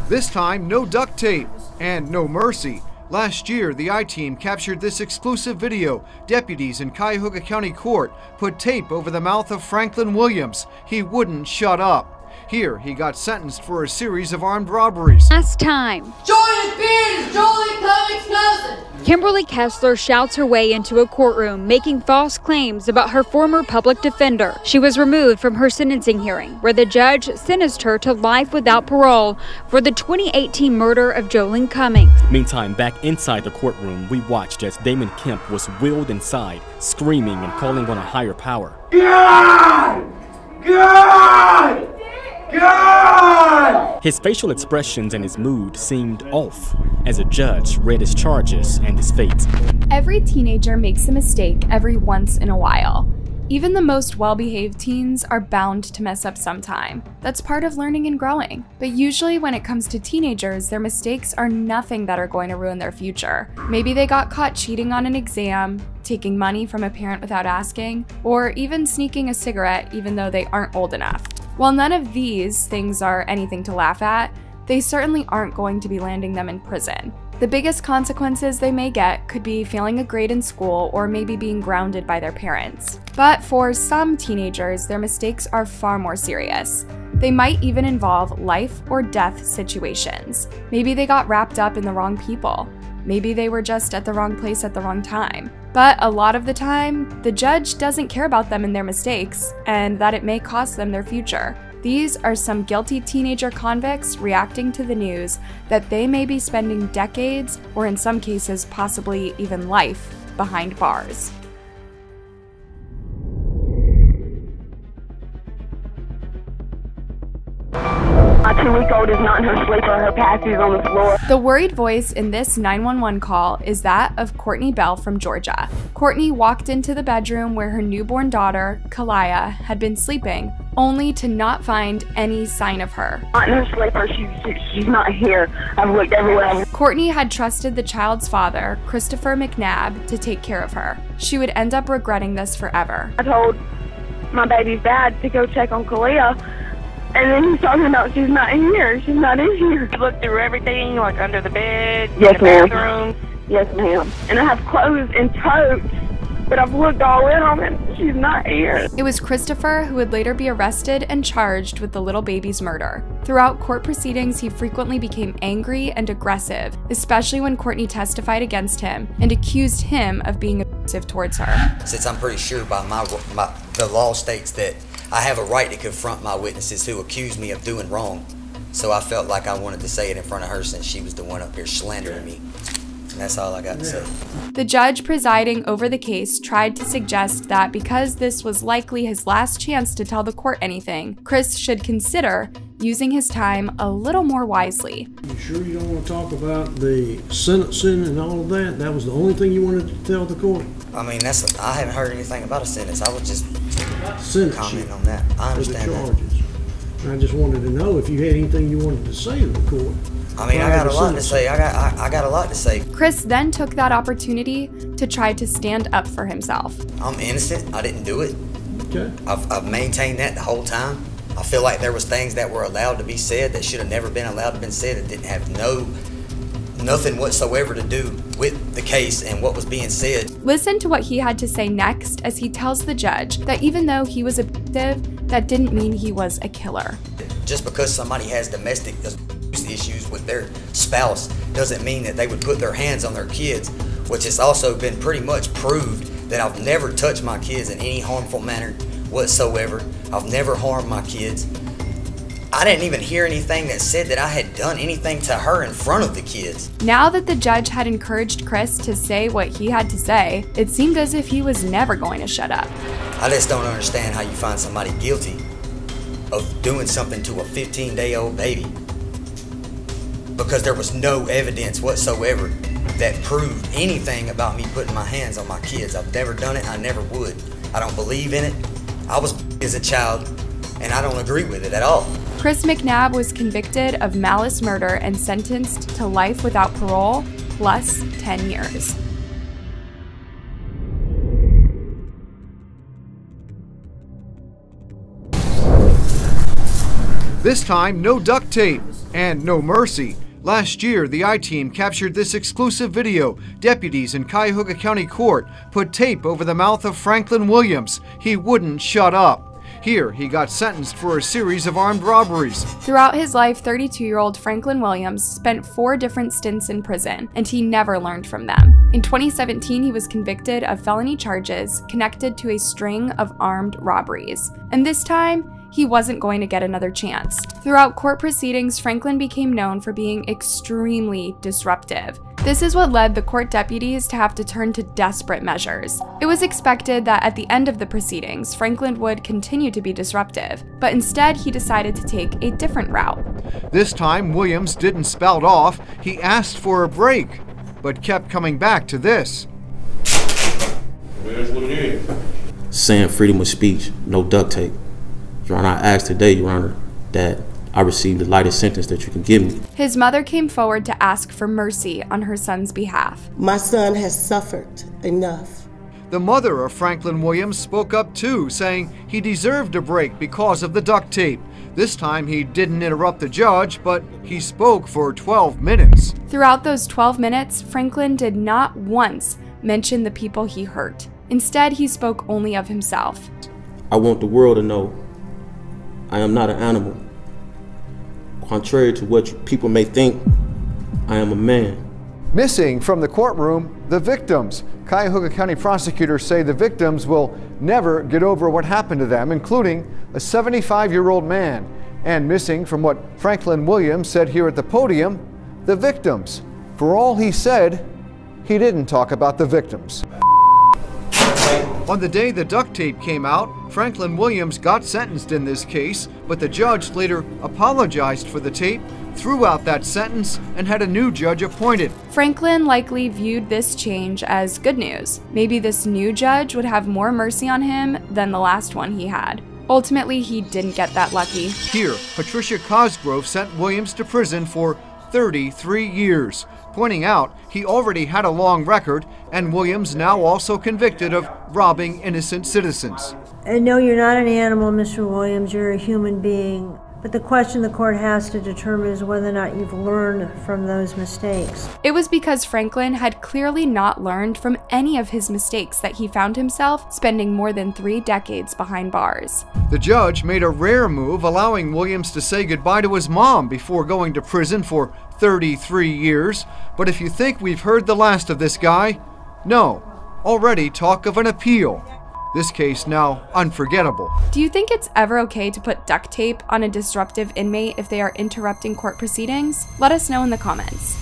This time, no duct tape and no mercy. Last year, the I-Team captured this exclusive video. Deputies in Cuyahoga County Court put tape over the mouth of Franklin Williams. He wouldn't shut up. Here, he got sentenced for a series of armed robberies. Last time, Joleen Cummings cousin. Kimberly Kessler shouts her way into a courtroom, making false claims about her former public defender. She was removed from her sentencing hearing, where the judge sentenced her to life without parole for the 2018 murder of Joleen Cummings. Meantime, back inside the courtroom, we watched as Damon Kemo was wheeled inside, screaming and calling on a higher power. God! God! God! His facial expressions and his mood seemed off as a judge read his charges and his fate. Every teenager makes a mistake every once in a while. Even the most well-behaved teens are bound to mess up sometime. That's part of learning and growing. But usually when it comes to teenagers, their mistakes are nothing that are going to ruin their future. Maybe they got caught cheating on an exam, taking money from a parent without asking, or even sneaking a cigarette even though they aren't old enough. While none of these things are anything to laugh at, they certainly aren't going to be landing them in prison. The biggest consequences they may get could be failing a grade in school or maybe being grounded by their parents. But for some teenagers, their mistakes are far more serious. They might even involve life or death situations. Maybe they got wrapped up in the wrong people. Maybe they were just at the wrong place at the wrong time. But a lot of the time, the judge doesn't care about them and their mistakes, and that it may cost them their future. These are some guilty teenager convicts reacting to the news that they may be spending decades, or in some cases possibly even life, behind bars. My 2-week-old is not in her sleeper, her passy is on the floor. The worried voice in this 911 call is that of Courtney Bell from Georgia. Courtney walked into the bedroom where her newborn daughter, Kalaya, had been sleeping, only to not find any sign of her. Not in her sleeper, she's not here. I've looked everywhere. Courtney had trusted the child's father, Christopher McNabb, to take care of her. She would end up regretting this forever. I told my baby's dad to go check on Kalaya. And then he's talking about she's not here. She's not in here. You looked through everything, like under the bed, yes, in the bathroom. Yes, ma'am. And I have clothes and totes, but I've looked all in them and she's not here. It was Christopher who would later be arrested and charged with the little baby's murder. Throughout court proceedings, he frequently became angry and aggressive, especially when Courtney testified against him and accused him of being abusive towards her. Since I'm pretty sure by the law states that I have a right to confront my witnesses who accuse me of doing wrong. So I felt like I wanted to say it in front of her since she was the one up here slandering me. And that's all I got to say. The judge presiding over the case tried to suggest that because this was likely his last chance to tell the court anything, Chris should consider using his time a little more wisely. You sure you don't want to talk about the sentencing and all of that? That was the only thing you wanted to tell the court? I mean, I haven't heard anything about a sentence. I was just commenting on that. I understand that. I just wanted to know if you had anything you wanted to say to the court. I mean, I got a lot to say. I got a lot to say. Chris then took that opportunity to try to stand up for himself. I'm innocent. I didn't do it. Okay. I've maintained that the whole time. I feel like there was things that were allowed to be said that should have never been allowed to be said. It didn't have nothing whatsoever to do with the case and what was being said. Listen to what he had to say next as he tells the judge that even though he was abusive, that didn't mean he was a killer. Just because somebody has domestic issues with their spouse doesn't mean that they would put their hands on their kids, which has also been pretty much proved that I've never touched my kids in any harmful manner whatsoever. I've never harmed my kids. I didn't even hear anything that said that I had done anything to her in front of the kids. Now that the judge had encouraged Chris to say what he had to say, it seemed as if he was never going to shut up. I just don't understand how you find somebody guilty of doing something to a 15-day-old baby, because there was no evidence whatsoever that proved anything about me putting my hands on my kids. I've never done it. I never would. I don't believe in it. I was as a child, and I don't agree with it at all. Chris McNabb was convicted of malice murder and sentenced to life without parole plus 10 years. This time, no duct tape and no mercy. Last year, the I-Team captured this exclusive video. Deputies in Cuyahoga County Court put tape over the mouth of Franklin Williams. He wouldn't shut up. Here, he got sentenced for a series of armed robberies. Throughout his life, 32-year-old Franklin Williams spent 4 different stints in prison, and he never learned from them. In 2017, he was convicted of felony charges connected to a string of armed robberies. And this time, he wasn't going to get another chance. Throughout court proceedings, Franklin became known for being extremely disruptive. This is what led the court deputies to have to turn to desperate measures. It was expected that at the end of the proceedings, Franklin would continue to be disruptive, but instead he decided to take a different route. This time, Williams didn't spout off. He asked for a break, but kept coming back to this. Saying freedom of speech, no duct tape. Your Honor, I asked today, Your Honor, that I received the lightest sentence that you can give me. His mother came forward to ask for mercy on her son's behalf. My son has suffered enough. The mother of Franklin Williams spoke up too, saying he deserved a break because of the duct tape. This time he didn't interrupt the judge, but he spoke for 12 minutes. Throughout those 12 minutes, Franklin did not once mention the people he hurt. Instead, he spoke only of himself. I want the world to know I am not an animal. Contrary to what people may think, I am a man. Missing from the courtroom, the victims. Cuyahoga County prosecutors say the victims will never get over what happened to them, including a 75-year-old man. And missing from what Franklin Williams said here at the podium, the victims. For all he said, he didn't talk about the victims. On the day the duct tape came out, Franklin Williams got sentenced in this case, but the judge later apologized for the tape, threw out that sentence, and had a new judge appointed. Franklin likely viewed this change as good news. Maybe this new judge would have more mercy on him than the last one he had. Ultimately, he didn't get that lucky. Here, Patricia Cosgrove sent Williams to prison for 33 years, pointing out he already had a long record, and Williams now also convicted of robbing innocent citizens. And no, you're not an animal, Mr. Williams, you're a human being. But the question the court has to determine is whether or not you've learned from those mistakes. It was because Franklin had clearly not learned from any of his mistakes that he found himself spending more than 3 decades behind bars. The judge made a rare move, allowing Williams to say goodbye to his mom before going to prison for 33 years. But if you think we've heard the last of this guy, no. Already talk of an appeal. This case now unforgettable. Do you think it's ever okay to put duct tape on a disruptive inmate if they are interrupting court proceedings? Let us know in the comments.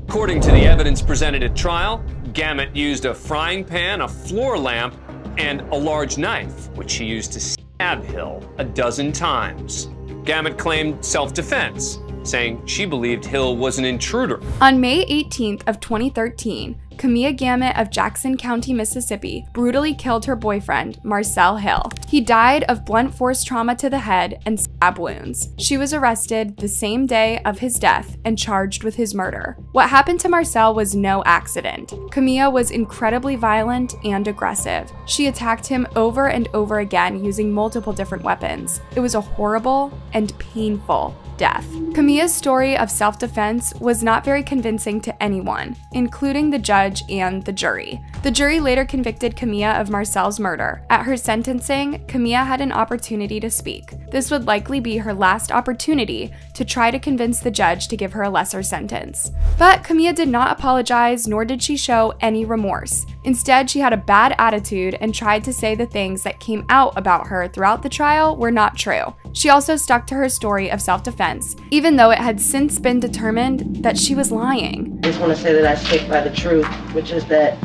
According to the evidence presented at trial, Gamut used a frying pan, a floor lamp, and a large knife, which she used to stab Hill 12 times. Gamut claimed self-defense, saying she believed Hill was an intruder. On May 18th of 2013, Kimberly Kessler of Jackson County, Mississippi, brutally killed her boyfriend, Marcel Hill. He died of blunt force trauma to the head and stab wounds. She was arrested the same day of his death and charged with his murder. What happened to Marcel was no accident. Kimberly was incredibly violent and aggressive. She attacked him over and over again using multiple different weapons. It was a horrible and painful death. Kimberly's story of self-defense was not very convincing to anyone, including the judge and the jury. The jury later convicted Kimberly of Marcel's murder. At her sentencing, Kimberly had an opportunity to speak. This would likely be her last opportunity to try to convince the judge to give her a lesser sentence. But Kimberly did not apologize, nor did she show any remorse. Instead, she had a bad attitude and tried to say the things that came out about her throughout the trial were not true. She also stuck to her story of self-defense, even though it had since been determined that she was lying. I just want to say that I stick by the truth, which is that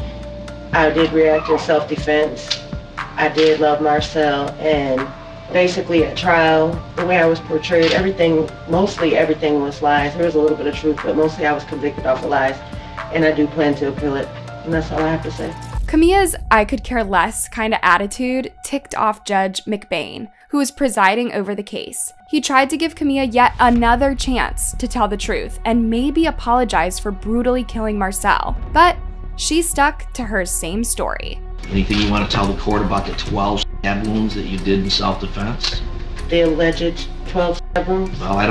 I did react in self-defense. I did love Marcel, and basically at trial, the way I was portrayed, mostly everything was lies. There was a little bit of truth, but mostly I was convicted off of lies, and I do plan to appeal it, and that's all I have to say. Kimberly's I could care less kind of attitude ticked off Judge McBain, who was presiding over the case. He tried to give Kimberly yet another chance to tell the truth and maybe apologize for brutally killing Marcel, but she stuck to her same story. Anything you want to tell the court about the 12 stab wounds that you did in self-defense? The alleged 12 stab wounds? Well, I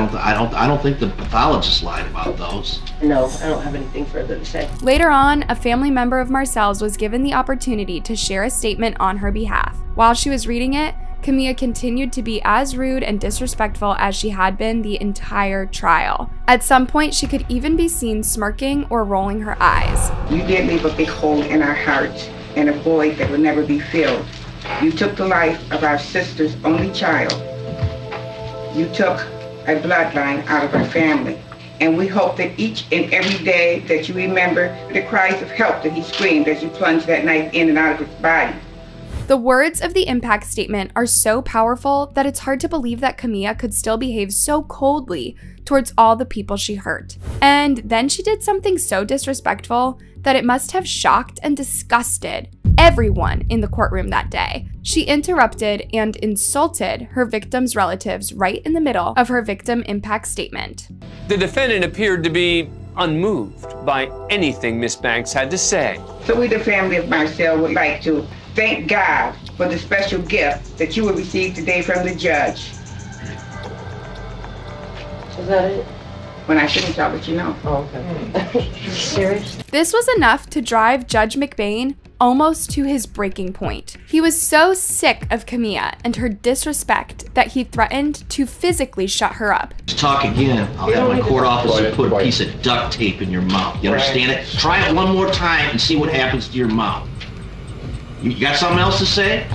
don't think the pathologist lied about those. No, I don't have anything further to say. Later on, a family member of Marcel's was given the opportunity to share a statement on her behalf. While she was reading it, Camilla continued to be as rude and disrespectful as she had been the entire trial. At some point, she could even be seen smirking or rolling her eyes. You did leave a big hole in our hearts and a void that will never be filled. You took the life of our sister's only child. You took a bloodline out of our family. And we hope that each and every day that you remember the cries of help that he screamed as you plunged that knife in and out of his body. The words of the impact statement are so powerful that it's hard to believe that Camilla could still behave so coldly towards all the people she hurt. And then she did something so disrespectful that it must have shocked and disgusted everyone in the courtroom that day. She interrupted and insulted her victim's relatives right in the middle of her victim impact statement. The defendant appeared to be unmoved by anything Miss Banks had to say. So we, the family of Marcel, would like to thank God for the special gift that you will receive today from the judge. Is that it? When I finish, I'll let you know. Oh, okay. Serious? This was enough to drive Judge McBain almost to his breaking point. He was so sick of Camilla and her disrespect that he threatened to physically shut her up. Talk again, I'll have my court officer put a piece of duct tape in your mouth. You understand it? Try it one more time and see what happens to your mouth. You got something else to say?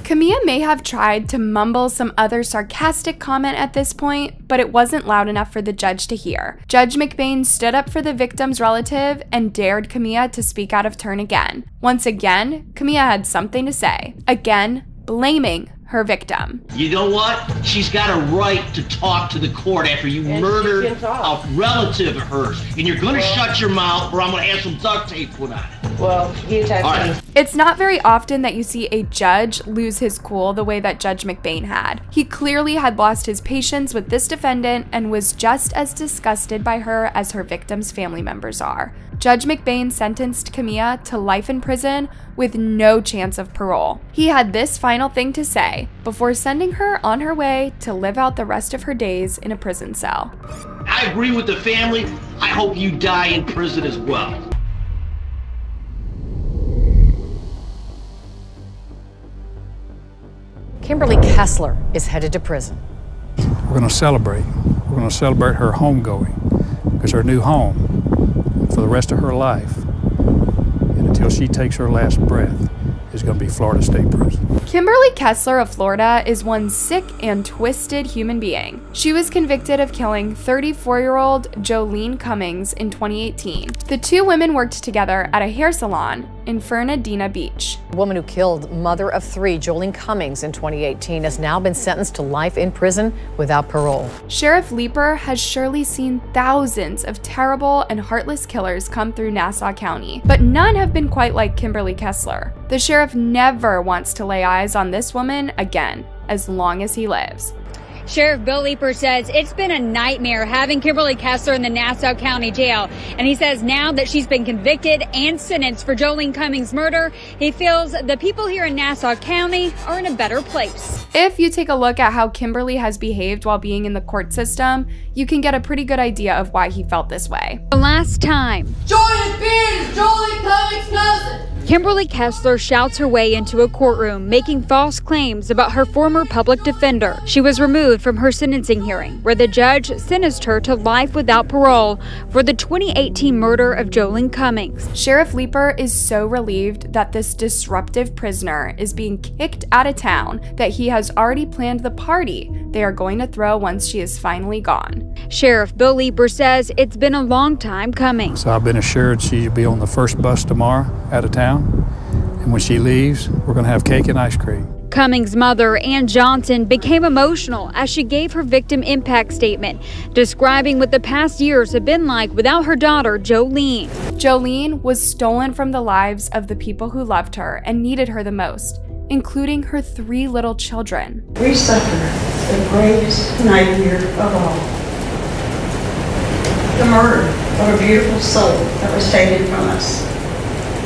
Camilla may have tried to mumble some other sarcastic comment at this point, but it wasn't loud enough for the judge to hear. Judge McBain stood up for the victim's relative and dared Camilla to speak out of turn again. Once again, Camilla had something to say, again blaming her victim. You know what? She's got a right to talk to the court after you murdered a relative of hers. And you're gonna shut your mouth or I'm gonna have some duct tape put on it. Well, he attacked me. It's not very often that you see a judge lose his cool the way that Judge McBain had. He clearly had lost his patience with this defendant and was just as disgusted by her as her victim's family members are. Judge McBain sentenced Camilla to life in prison with no chance of parole. He had this final thing to say before sending her on her way to live out the rest of her days in a prison cell. I agree with the family. I hope you die in prison as well. Kimberly Kessler is headed to prison. We're going to celebrate. We're going to celebrate her homegoing because her new home for the rest of her life and until she takes her last breath is going to be Florida State Prison. Kimberly Kessler of Florida is one sick and twisted human being. She was convicted of killing 34-year-old Joleen Cummings in 2018. The two women worked together at a hair salon in Fernandina Beach. The woman who killed mother of three, Joleen Cummings, in 2018 has now been sentenced to life in prison without parole. Sheriff Leeper has surely seen thousands of terrible and heartless killers come through Nassau County, but none have been quite like Kimberly Kessler. The sheriff never wants to lay eyes on this woman again, as long as he lives. Sheriff Bill Leeper says it's been a nightmare having Kimberly Kessler in the Nassau County Jail. And he says now that she's been convicted and sentenced for Joleen Cummings' murder, he feels the people here in Nassau County are in a better place. If you take a look at how Kimberly has behaved while being in the court system, you can get a pretty good idea of why he felt this way. The last time Jordan Beard is Joleen Cummings' cousin. Kimberly Kessler shouts her way into a courtroom, making false claims about her former public defender. She was removed from her sentencing hearing, where the judge sentenced her to life without parole for the 2018 murder of Joleen Cummings. Sheriff Leeper is so relieved that this disruptive prisoner is being kicked out of town that he has already planned the party they are going to throw once she is finally gone. Sheriff Bill Leeper says it's been a long time coming. So I've been assured she'll be on the first bus tomorrow out of town. And when she leaves, we're going to have cake and ice cream. Cummings' mother, Ann Johnson, became emotional as she gave her victim impact statement, describing what the past years have been like without her daughter, Joleen. Joleen was stolen from the lives of the people who loved her and needed her the most, including her 3 little children. We suffer the greatest nightmare of all. The murder of a beautiful soul that was taken from us.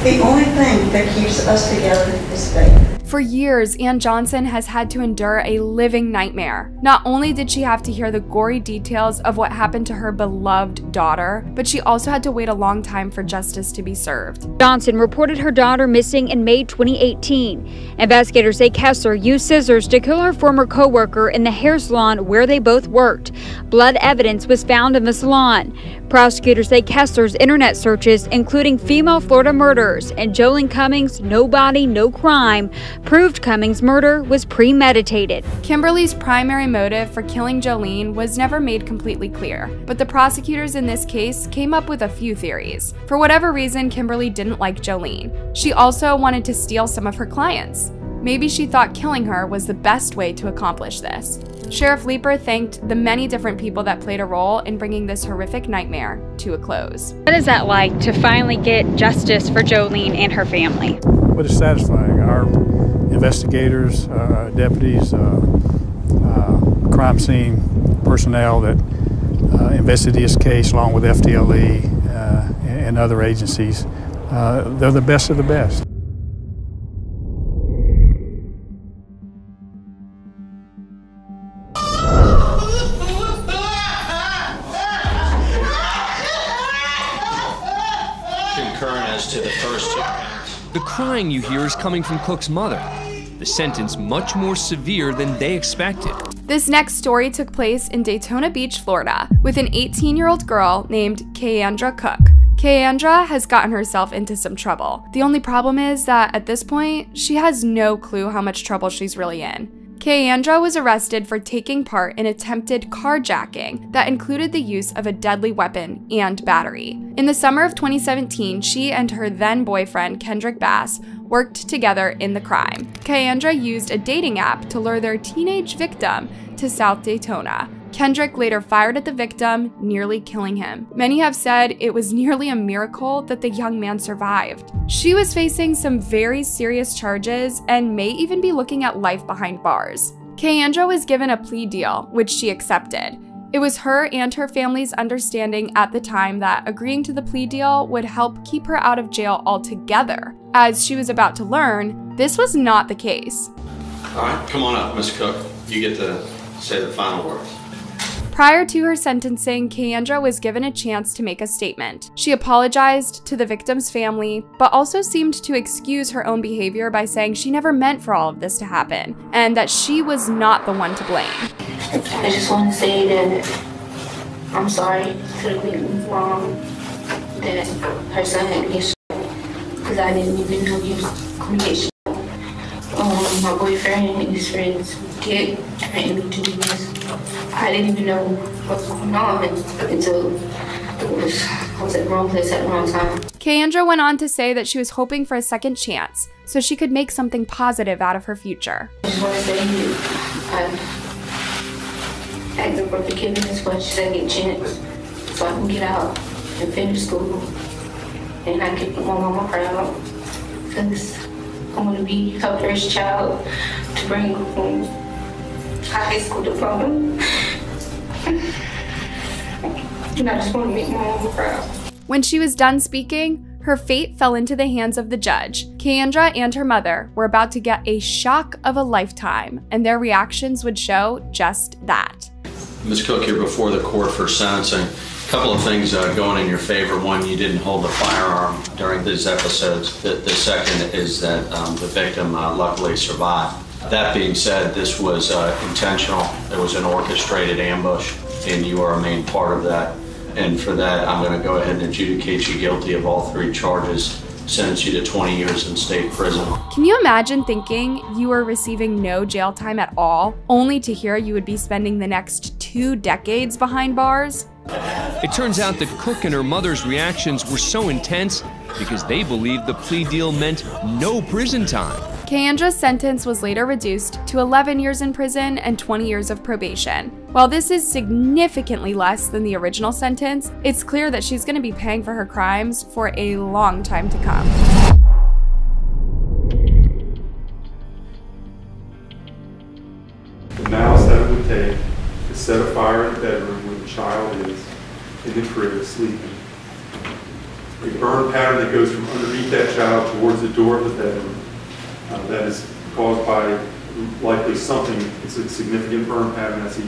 The only thing that keeps us together is faith. For years, Ann Johnson has had to endure a living nightmare. Not only did she have to hear the gory details of what happened to her beloved daughter, but she also had to wait a long time for justice to be served. Johnson reported her daughter missing in May 2018. Investigators say Kessler used scissors to kill her former co-worker in the hair salon where they both worked. Blood evidence was found in the salon. Prosecutors say Kessler's internet searches, including female Florida murders and Joleen Cummings' No Body, No Crime, proved Cummings' murder was premeditated. Kimberly's primary motive for killing Joleen was never made completely clear, but the prosecutors in this case came up with a few theories. For whatever reason, Kimberly didn't like Joleen. She also wanted to steal some of her clients. Maybe she thought killing her was the best way to accomplish this. Sheriff Leeper thanked the many different people that played a role in bringing this horrific nightmare to a close. What is that like to finally get justice for Joleen and her family? Well, it's satisfying. Our investigators, deputies, crime scene personnel that investigated this case along with FTLE and other agencies, they're the best of the best. To the first two counts. The crying you hear is coming from Cook's mother. The sentence much more severe than they expected. This next story took place in Daytona Beach, Florida, with an 18-year-old girl named Kayandra Cook. Kayandra has gotten herself into some trouble. The only problem is that at this point, she has no clue how much trouble she's really in. Kayandra was arrested for taking part in attempted carjacking that included the use of a deadly weapon and battery. In the summer of 2017, she and her then-boyfriend, Kendrick Bass, worked together in the crime. Kayandra used a dating app to lure their teenage victim to South Daytona. Kendrick later fired at the victim, nearly killing him. Many have said it was nearly a miracle that the young man survived. She was facing some very serious charges and may even be looking at life behind bars. Kayandra was given a plea deal, which she accepted. It was her and her family's understanding at the time that agreeing to the plea deal would help keep her out of jail altogether. As she was about to learn, this was not the case. All right, come on up, Miss Cook. You get to say the final words. Prior to her sentencing, Kayandra was given a chance to make a statement. She apologized to the victim's family, but also seemed to excuse her own behavior by saying she never meant for all of this to happen, and that she was not the one to blame. I just want to say that I'm sorry to the victim's mom that her son had been shot, because I didn't even know he was going to get shot. My boyfriend and his friends did threaten me to do this. I didn't even know what was going on until I was at the wrong place at the wrong time. Kayandra went on to say that she was hoping for a second chance so she could make something positive out of her future. I just want to say I'm asking for forgiveness for a second chance so I can get out and finish school and I can put my mama proud, because I want to be her first child to bring home high school diploma. And I just want to make my mama proud. When she was done speaking, her fate fell into the hands of the judge. Kayandra and her mother were about to get a shock of a lifetime, and their reactions would show just that. Ms. Cook, you're before the court for sentencing. A couple of things going in your favor. One, you didn't hold the firearm during these episodes. The second is that the victim luckily survived. That being said, this was intentional. There was an orchestrated ambush, and you are a main part of that. And for that, I'm going to go ahead and adjudicate you guilty of all 3 charges, sentence you to 20 years in state prison. Can you imagine thinking you were receiving no jail time at all, only to hear you would be spending the next 2 decades behind bars? It turns out that Cook and her mother's reactions were so intense because they believed the plea deal meant no prison time. Kayandra's sentence was later reduced to 11 years in prison and 20 years of probation. While this is significantly less than the original sentence, it's clear that she's going to be paying for her crimes for a long time to come. The malice that it would take to set a fire in the bedroom where the child is in the crib sleeping. a burn pattern that goes from underneath that child towards the door of the bedroom. That is caused by likely something. It's a significant burn pattern as he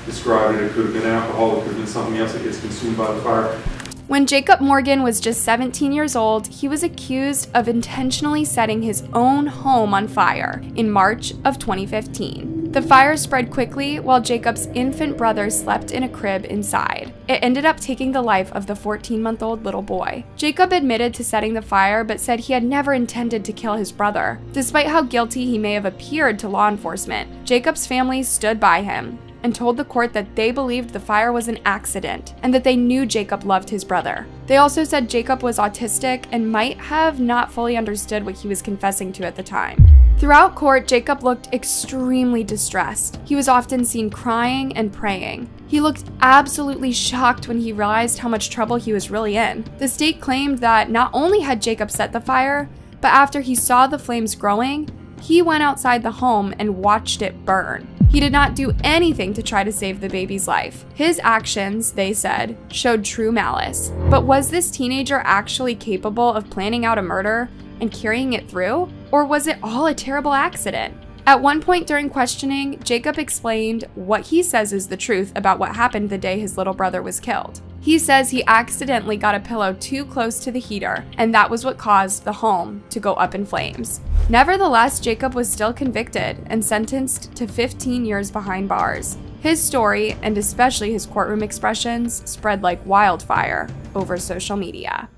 described it. It could have been alcohol, it could have been something else that gets consumed by the fire. When Jacob Morgan was just 17 years old, he was accused of intentionally setting his own home on fire in March of 2015. The fire spread quickly while Jacob's infant brother slept in a crib inside. It ended up taking the life of the 14-month-old little boy. Jacob admitted to setting the fire, but said he had never intended to kill his brother. Despite how guilty he may have appeared to law enforcement, Jacob's family stood by him and told the court that they believed the fire was an accident and that they knew Jacob loved his brother. They also said Jacob was autistic and might have not fully understood what he was confessing to at the time. Throughout court, Jacob looked extremely distressed. He was often seen crying and praying. He looked absolutely shocked when he realized how much trouble he was really in. The state claimed that not only had Jacob set the fire, but after he saw the flames growing, he went outside the home and watched it burn. He did not do anything to try to save the baby's life. His actions, they said, showed true malice. But was this teenager actually capable of planning out a murder and carrying it through? Or was it all a terrible accident? At one point during questioning, Jacob explained what he says is the truth about what happened the day his little brother was killed. He says he accidentally got a pillow too close to the heater, and that was what caused the home to go up in flames. Nevertheless, Jacob was still convicted and sentenced to 15 years behind bars. His story, and especially his courtroom expressions, spread like wildfire over social media.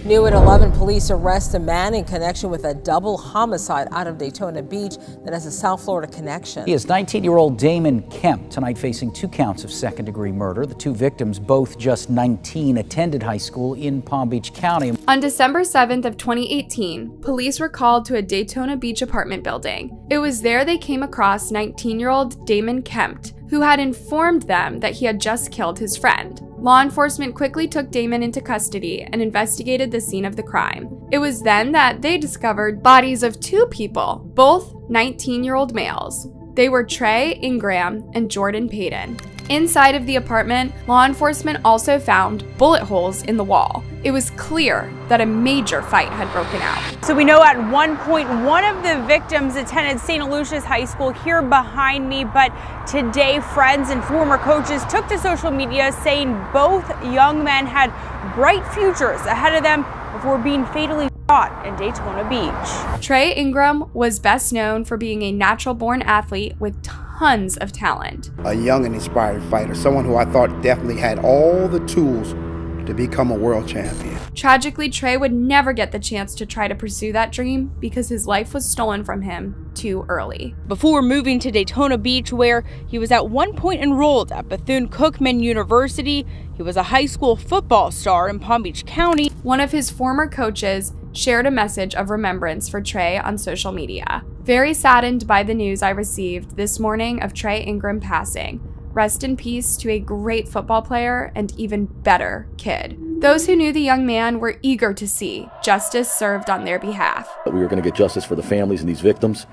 New at 11, police arrest a man in connection with a double homicide out of Daytona Beach that has a South Florida connection. He is 19-year-old Damon Kemo, tonight facing 2 counts of second-degree murder. The 2 victims, both just 19, attended high school in Palm Beach County. On December 7th of 2018, police were called to a Daytona Beach apartment building. It was there they came across 19-year-old Damon Kemo, who had informed them that he had just killed his friend. Law enforcement quickly took Damon into custody and investigated the scene of the crime. It was then that they discovered bodies of 2 people, both 19-year-old males. They were Trey Ingram and Jordan Payton. Inside of the apartment, law enforcement also found bullet holes in the wall. It was clear that a major fight had broken out. So we know at one point one of the victims attended St. Lucia's High School here behind me, but today friends and former coaches took to social media saying both young men had bright futures ahead of them before being fatally shot in Daytona Beach. Trey Ingram was best known for being a natural-born athlete with tons of talent. A young and inspired fighter, someone who I thought definitely had all the tools to become a world champion. Tragically, Trey would never get the chance to try to pursue that dream because his life was stolen from him too early. Before moving to Daytona Beach, where he was at one point enrolled at Bethune-Cookman University, he was a high school football star in Palm Beach County. One of his former coaches shared a message of remembrance for Trey on social media. Very saddened by the news I received this morning of Trey Ingram passing. Rest in peace to a great football player and even better kid. Those who knew the young man were eager to see justice served on their behalf. We are going to get justice for the families and these victims.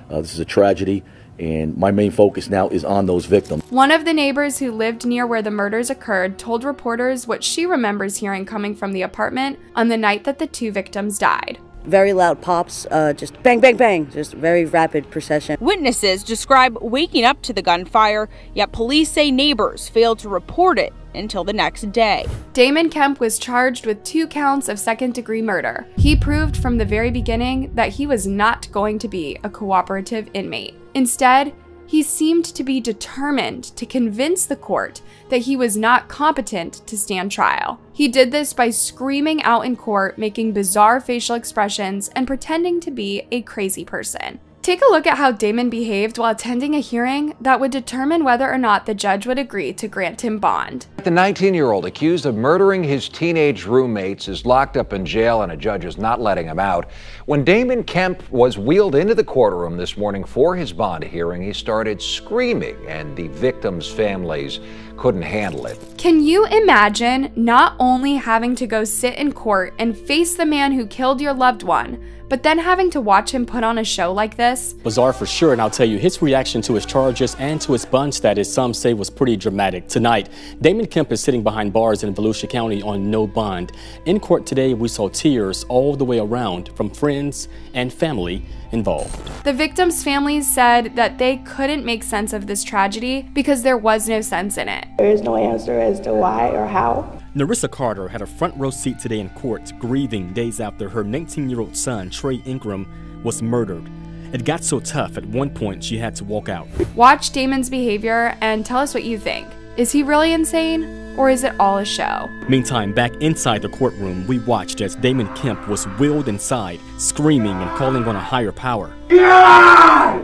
This is a tragedy, and my main focus now is on those victims. One of the neighbors who lived near where the murders occurred told reporters what she remembers hearing coming from the apartment on the night that the 2 victims died. Very loud pops, just bang, bang, bang, just very rapid procession. Witnesses describe waking up to the gunfire, yet police say neighbors failed to report it until the next day. Damon Kemo was charged with 2 counts of second-degree murder. He proved from the very beginning that he was not going to be a cooperative inmate. Instead, he seemed to be determined to convince the court that he was not competent to stand trial. He did this by screaming out in court, making bizarre facial expressions, and pretending to be a crazy person. Take a look at how Damon behaved while attending a hearing that would determine whether or not the judge would agree to grant him bond. The 19-year-old accused of murdering his teenage roommates is locked up in jail and a judge is not letting him out. When Damon Kemo was wheeled into the courtroom this morning for his bond hearing, he started screaming and the victims' families couldn't handle it. Can you imagine not only having to go sit in court and face the man who killed your loved one, but then having to watch him put on a show like this? justice. Bizarre for sure, and I'll tell you, his reaction to his charges and to his bond status, some say, was pretty dramatic. Tonight, Damon Kemp is sitting behind bars in Volusia County on no bond. In court today, we saw tears all the way around from friends and family involved. The victims' families said that they couldn't make sense of this tragedy because there was no sense in it. There is no answer as to why or how. Narissa Carter had a front row seat today in court, grieving days after her 19-year-old son, Trey Ingram, was murdered. It got so tough at one point she had to walk out. Watch Damon's behavior and tell us what you think. Is he really insane, or is it all a show? Meantime, back inside the courtroom, we watched as Damon Kemp was wheeled inside, screaming and calling on a higher power. God!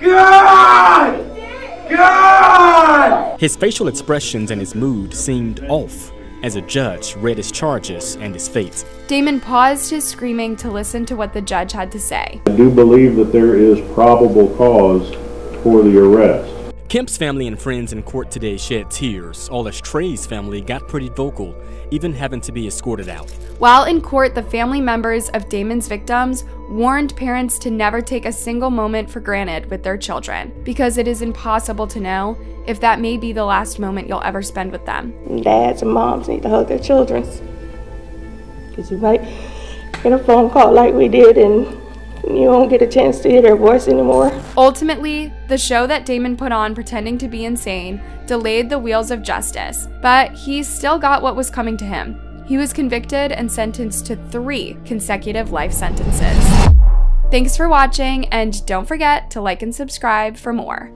God! God! His facial expressions and his mood seemed off as a judge read his charges and his fate. Damon paused his screaming to listen to what the judge had to say. I do believe that there is probable cause for the arrest. Kemp's family and friends in court today shed tears, all as Trey's family got pretty vocal, even having to be escorted out. While in court, the family members of Damon's victims warned parents to never take a single moment for granted with their children, because it is impossible to know if that may be the last moment you'll ever spend with them. Dads and moms need to hug their children, because you might get a phone call like we did and you won't get a chance to hear their voice anymore. Ultimately, the show that Damon put on pretending to be insane delayed the wheels of justice, but he still got what was coming to him. He was convicted and sentenced to 3 consecutive life sentences. Thanks for watching, and don't forget to like and subscribe for more.